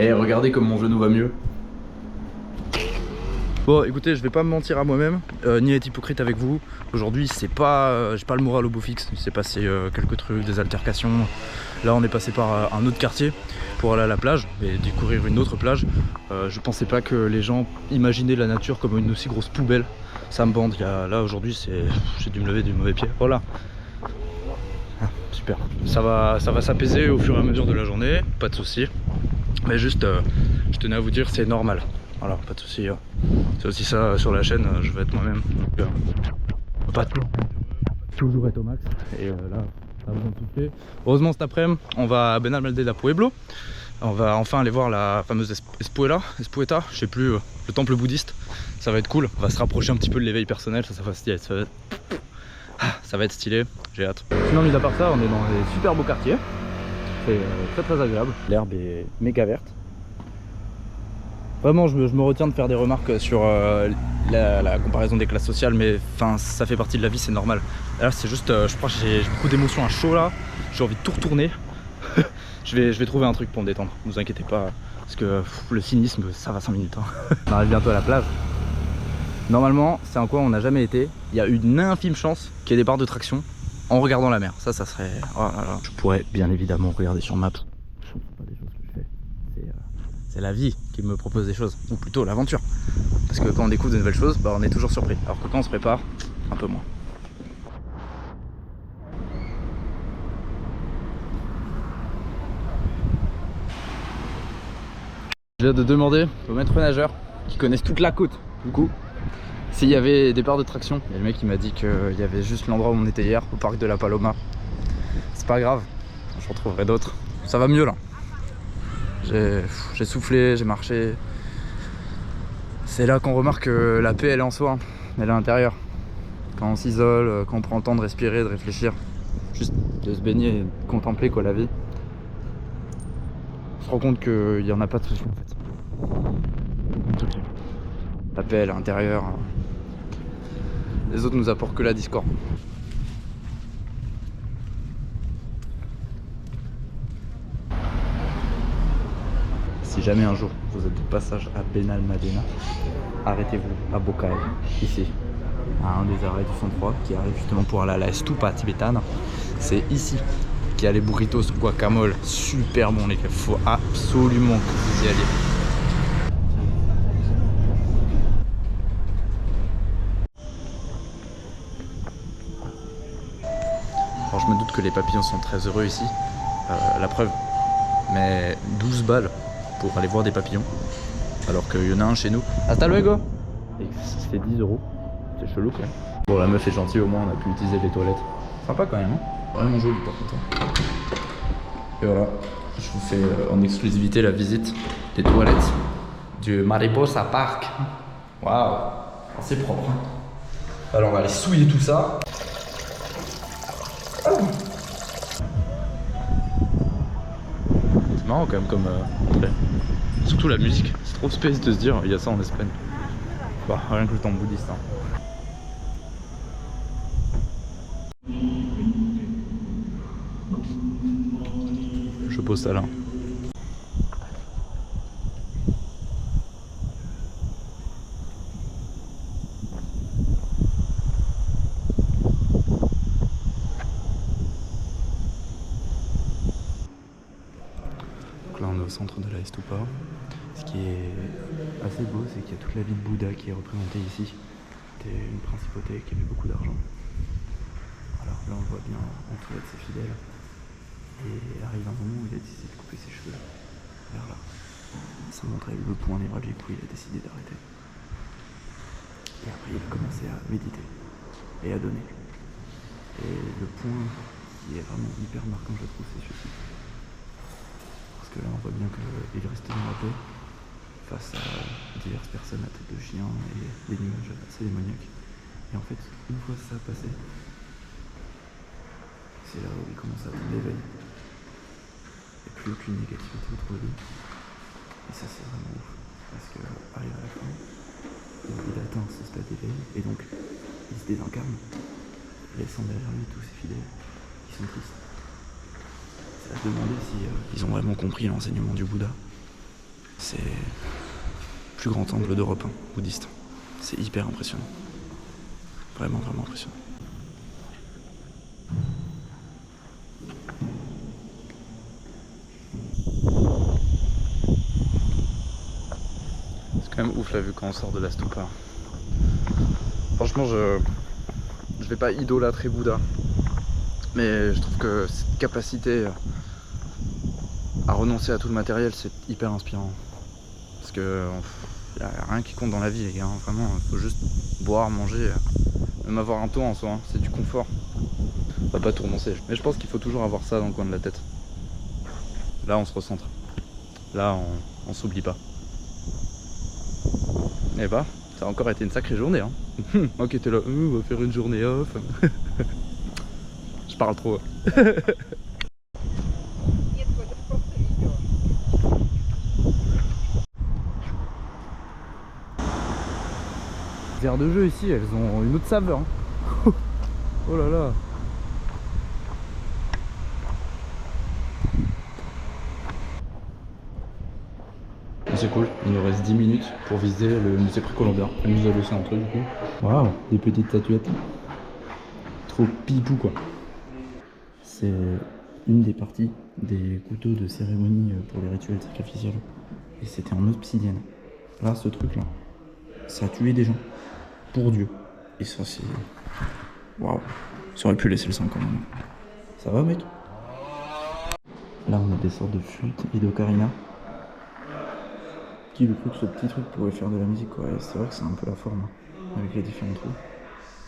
Et regardez comme mon genou va mieux. Bon écoutez, je vais pas me mentir à moi-même, ni être hypocrite avec vous. Aujourd'hui c'est pas, j'ai pas le moral au beau fixe. Il s'est passé quelques trucs, des altercations. Là on est passé par un autre quartier pour aller à la plage et découvrir une autre plage. Je pensais pas que les gens imaginaient la nature comme une aussi grosse poubelle. Ça me bande, là aujourd'hui j'ai dû me lever du mauvais pied. Voilà. Ah, super. Ça va s'apaiser au fur et à mesure de la journée, pas de soucis. Mais juste, je tenais à vous dire c'est normal. Voilà, pas de soucis. C'est aussi ça sur la chaîne, je vais être moi-même. Donc, pas toujours être au max. Et là, ça a besoin de souffler. Heureusement cet après-midi, on va à Benalmádena Pueblo. On va enfin aller voir la fameuse Espuela, je sais plus, le temple bouddhiste. Ça va être cool, on va se rapprocher un petit peu de l'éveil personnel, ça va stylé, ça va être stylé, j'ai hâte. Sinon mis à part ça, on est dans des super beaux quartiers. C'est très agréable. L'herbe est méga verte. Vraiment, je me retiens de faire des remarques sur la comparaison des classes sociales, mais enfin, ça fait partie de la vie, c'est normal. Là, c'est juste, je crois que j'ai beaucoup d'émotions à chaud là. J'ai envie de tout retourner. je vais trouver un truc pour me détendre. Ne vous inquiétez pas, parce que le cynisme, ça va 5 minutes. Hein. On arrive bientôt à la plage. Normalement, c'est un coin où on n'a jamais été. Il y a une infime chance qu'il y ait des barres de traction en regardant la mer. Ça serait. Oh là là. Je pourrais bien évidemment regarder sur Maps. Ce ne sont pas des choses que je fais. C'est la vie qui me propose des choses, ou plutôt l'aventure. Parce que quand on découvre de nouvelles choses, bah, on est toujours surpris. Alors que quand on se prépare, un peu moins. Je viens de demander aux maîtres nageurs qui connaissent toute la côte, du coup, s'il y avait des barres de traction. Et le mec il m'a dit qu'il y avait juste l'endroit où on était hier, au parc de la Paloma. C'est pas grave, je retrouverai d'autres. Ça va mieux là. J'ai soufflé, j'ai marché. C'est là qu'on remarque que la paix elle est en soi, elle est à l'intérieur. Quand on s'isole, quand on prend le temps de respirer, de réfléchir, juste de se baigner et de contempler quoi la vie. On se rend compte qu'il n'y en a pas de soucis en fait. La paix elle est à l'intérieur. Les autres nous apportent que la discorde. Si jamais un jour vous êtes de passage à Benalmádena, arrêtez-vous à Bocael, ici, à un des arrêts du 103 qui arrive justement pour aller à la Estupa tibétane. C'est ici qu'il y a les burritos guacamole, super bon les gars, faut absolument que vous y alliez. Alors je me doute que les papillons sont très heureux ici, la preuve, mais 12 balles pour aller voir des papillons, alors qu'il y en a un chez nous. Hasta luego. Et c'est 10 €, c'est chelou quand même. Bon la meuf est gentille, au moins on a pu utiliser les toilettes. Sympa quand même, hein, vraiment joli par contre. Et voilà, je vous fais en exclusivité la visite des toilettes du Mariposa Park. Waouh, c'est propre. Hein. Alors on va aller souiller tout ça. C'est marrant quand même comme surtout la musique, c'est trop space de se dire il y a ça en Espagne. Bah rien que le temple bouddhiste. Hein. Je pose ça là. Là on est au centre de la Estupa. Ce qui est assez beau, c'est qu'il y a toute la vie de Bouddha qui est représentée ici. C'était une principauté qui avait beaucoup d'argent. Alors là on voit bien entouré de ses fidèles. Et arrive un moment où il a décidé de couper ses cheveux vers là. Ça montrait le point névralgique où il a décidé d'arrêter. Et après il a commencé à méditer et à donner. Et le point qui est vraiment hyper marquant je trouve c'est celui-ci. Parce que là on voit bien qu'il restait dans la paix face à diverses personnes à tête de chien et des nuages assez démoniaques. Et en fait, une fois ça passé, c'est là où il commence à atteindre l'éveil. Et plus aucune négativité autour de lui. Et ça c'est vraiment ouf. Parce que arrive à la fin, il atteint ce stade d'éveil et donc il se désincarne, laissant derrière lui tous ses fidèles qui sont tristes. C'est à se demander si ils ont vraiment compris l'enseignement du Bouddha. plus grand temple d'Europe bouddhiste. C'est hyper impressionnant. Vraiment, vraiment impressionnant. C'est quand même ouf la vue quand on sort de la stupa. Franchement, je vais pas idolâtrer Bouddha, mais je trouve que cette capacité à renoncer à tout le matériel, c'est hyper inspirant. Parce que y a rien qui compte dans la vie, les gars. Vraiment, il faut juste boire, manger, même avoir un toit en soi. C'est du confort. On va pas tout renoncer. Mais je pense qu'il faut toujours avoir ça dans le coin de la tête. Là, on se recentre. Là, on s'oublie pas. Et bah, ça a encore été une sacrée journée. Hein. Moi qui étais là, on va faire une journée off. Je parle trop. Les aires de jeu ici, elles ont une autre saveur. Hein. Oh là là. C'est cool, il nous reste 10 minutes pour visiter le musée précolombien. Elle nous a laissé un truc du coup. Waouh, des petites statuettes. Trop pipou quoi. C'est une des parties des couteaux de cérémonie pour les rituels sacrificiels. Et c'était en obsidienne. Là, ce truc là, ça a tué des gens. Pour Dieu. Et ça c'est... Waouh. Ça aurait pu laisser le sang quand même. Ça va mec? Là on a des sortes de flûtes et d'ocarina. Qui le cru que ce petit truc pourrait faire de la musique quoi. C'est vrai que c'est un peu la forme hein, avec les différents trous.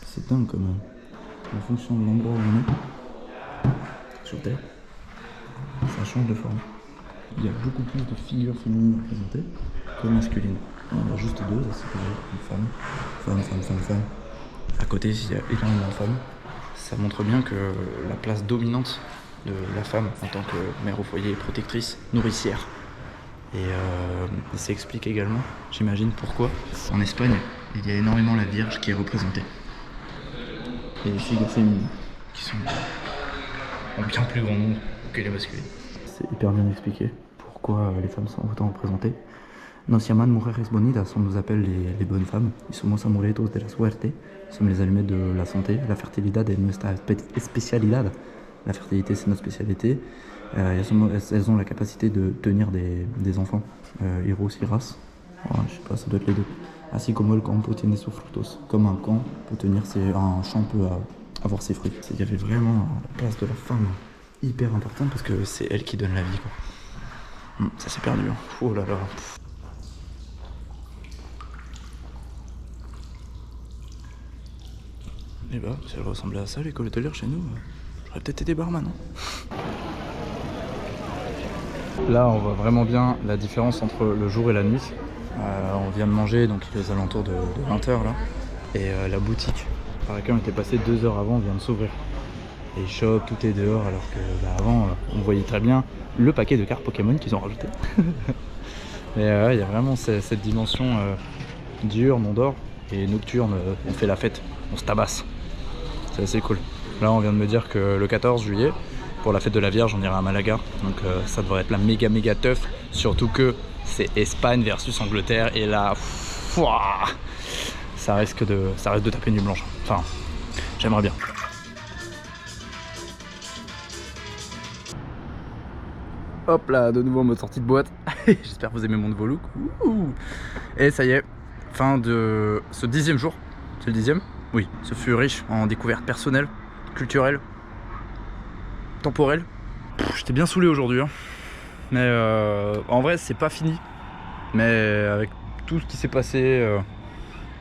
C'est dingue quand même. En fonction de l'endroit où on est sur Terre, ça change de forme. Il y a beaucoup plus de figures féminines représentées que masculines. Il y en a juste deux, c'est une femme. À côté, il y a énormément de femmes. Ça montre bien que la place dominante de la femme en tant que mère au foyer, protectrice, nourricière. Et ça explique également, j'imagine, pourquoi en Espagne, il y a énormément la Vierge qui est représentée. Et les figures féminines qui sont en bien plus grand nombre que les masculines. C'est hyper bien expliqué pourquoi les femmes sont autant représentées. Nos llaman mujeres bonitas, on nous appelle les bonnes femmes. Ils somos amuletos de la suerte. Nous sommes les allumettes de la santé. La fertilidad es nuestra especialidad. La fertilité, c'est notre spécialité. Elles ont la capacité de tenir des enfants. Hijos, hijas. Voilà, je sais pas, ça doit être les deux. Así como el campo tiene sus frutos. Comme un camp peut tenir un champ peut avoir ses fruits. Il y avait vraiment la place de la femme hyper importante parce que c'est elle qui donne la vie quoi. Ça s'est perdu. Hein. Oh là là. Et bah, si elle ressemblait à ça l'école hôtelière chez nous, j'aurais peut-être été barman. Hein. Là, on voit vraiment bien la différence entre le jour et la nuit. On vient de manger, donc il est aux alentours de 20h là. Et la boutique par laquelle on était passé 2 heures avant vient de s'ouvrir. Les shops, tout est dehors, alors que avant, on voyait très bien le paquet de cartes Pokémon qu'ils ont rajouté. Mais il y a vraiment cette dimension diurne, on dort, et nocturne, on fait la fête, on se tabasse. C'est assez cool. Là, on vient de me dire que le 14 juillet, pour la fête de la Vierge, on ira à Malaga. Donc ça devrait être la méga teuf. Surtout que c'est Espagne versus Angleterre. Et là, ça risque de taper une nuit blanche. Enfin, j'aimerais bien. Hop là, de nouveau en mode sortie de boîte. J'espère que vous aimez mon nouveau look. Et ça y est, fin de ce 10e jour. C'est le 10e? Oui, ce fut riche en découvertes personnelles, culturelles, temporelles. J'étais bien saoulé aujourd'hui. Hein. Mais en vrai, c'est pas fini. Mais avec tout ce qui s'est passé,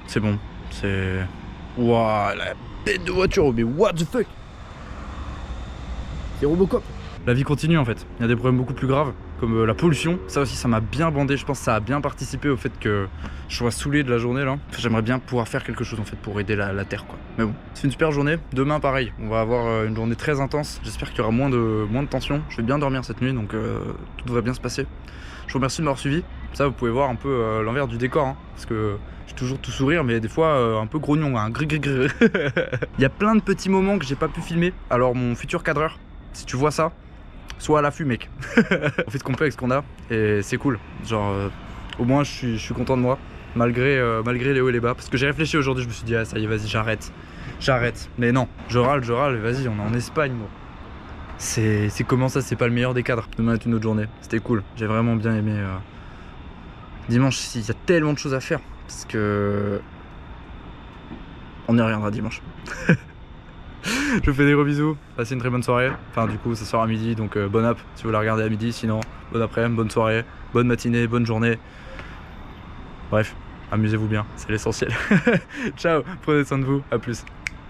c'est bon. C'est... Waouh, la bête de voiture, mais what the fuck? C'est Robocop. La vie continue en fait. Il y a des problèmes beaucoup plus graves, comme la pollution. Ça aussi, ça m'a bien bandé. Je pense que ça a bien participé au fait que je sois saoulé de la journée là. Enfin, j'aimerais bien pouvoir faire quelque chose en fait pour aider la Terre quoi. Mais bon, c'est une super journée. Demain pareil, on va avoir une journée très intense. J'espère qu'il y aura moins de tension. Je vais bien dormir cette nuit, donc tout devrait bien se passer. Je vous remercie de m'avoir suivi. Ça, vous pouvez voir un peu l'envers du décor, hein, parce que je suis toujours tout sourire, mais des fois un peu grognon, hein, Il y a plein de petits moments que j'ai pas pu filmer. Alors mon futur cadreur, si tu vois ça, sois à l'affût mec. On fait ce qu'on peut avec ce qu'on a et c'est cool. Genre au moins je suis content de moi. malgré les hauts et les bas. Parce que j'ai réfléchi aujourd'hui, je me suis dit, ah ça y est, vas-y, j'arrête. Mais non, je râle, vas-y, on est en Espagne, moi. C'est comment ça, c'est pas le meilleur des cadres. Demain est une autre journée, c'était cool, j'ai vraiment bien aimé. Dimanche, il y a tellement de choses à faire, parce que on y reviendra dimanche. Je vous fais des gros bisous, passez une très bonne soirée. Enfin du coup ça sort à midi, donc bonne app si vous la regardez à midi, sinon bonne après-midi, bonne soirée, bonne matinée, bonne journée. Bref, amusez-vous bien, c'est l'essentiel. Ciao, prenez soin de vous, à plus.